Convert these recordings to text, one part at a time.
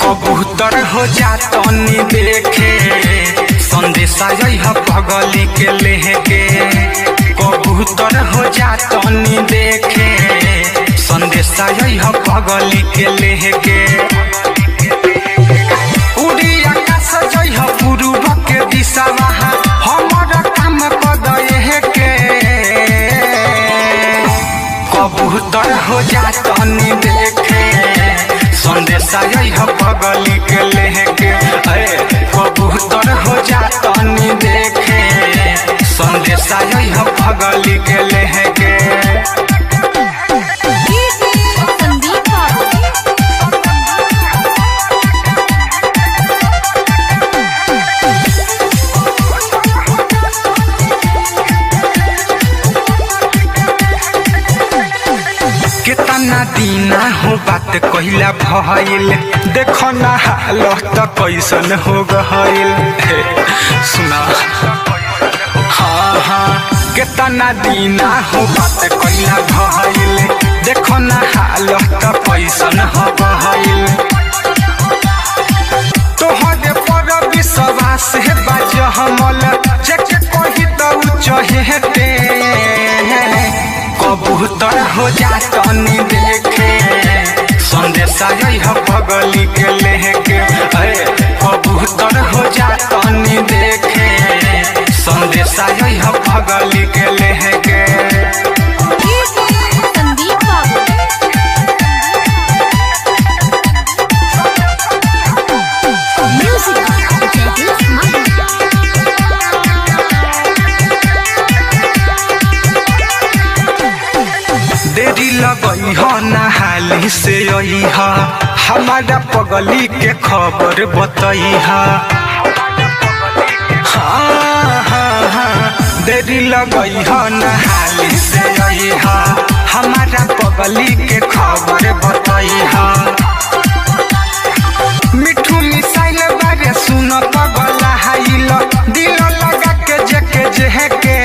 कबूतर हो जातनी देखे संदेशा पगली के लेके। कबूतर हो जातनी देखे संदेशा पगली के लेके। उड़ी आकाश जइह पूर्व के दिशा हमारा काम कदे के। कबूतर हो जातनी देखे संदेशा पगली के लेके। कबूतर हो जातनी देखे संदेशा पगली के लेके। कितना दीना हो बात कहिला भइल, देखो ना हालत कैसन हो गइल। सुना हाँ कितना दीना हो बात कहिला भइल, देखो ना हालत कैसन हो गइल। तोहरे पर विश्वास है बाजमल जेके कही तो चहेते। कबूतर हो जातनी देखे संदेशा पगली के लेके। कबूतर हो जातनी देखे संदेशा पगली के लेके। देरी लगई हो नहाली से आई हा हमारा पगली के खबर बताई हा। हाँ देरी लगई हो नहाली से आई हा हमारा पगली के खबर बताई हा। मिठू मिसाइल बारे सुन पगला हाइल दिल लगा के जेके जेके।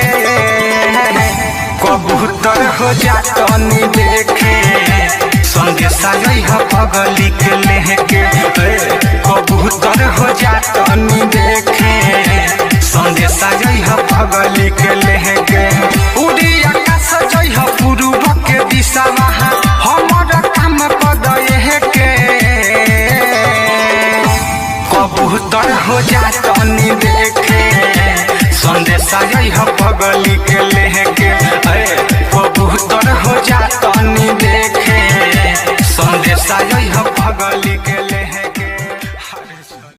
कबूतर हो जातनी देखे संदेशा पगली के लेके। कबूतर हो जातनी देखे संदेशा पगली के लेके। उड़ी आकाश जइह पूर्व के दिशा हमारा काम कदे के। कबूतर हो जातनी देखे संदेशा पगली के लेके। कबूतर हो जातनी देखे संदेशा पगली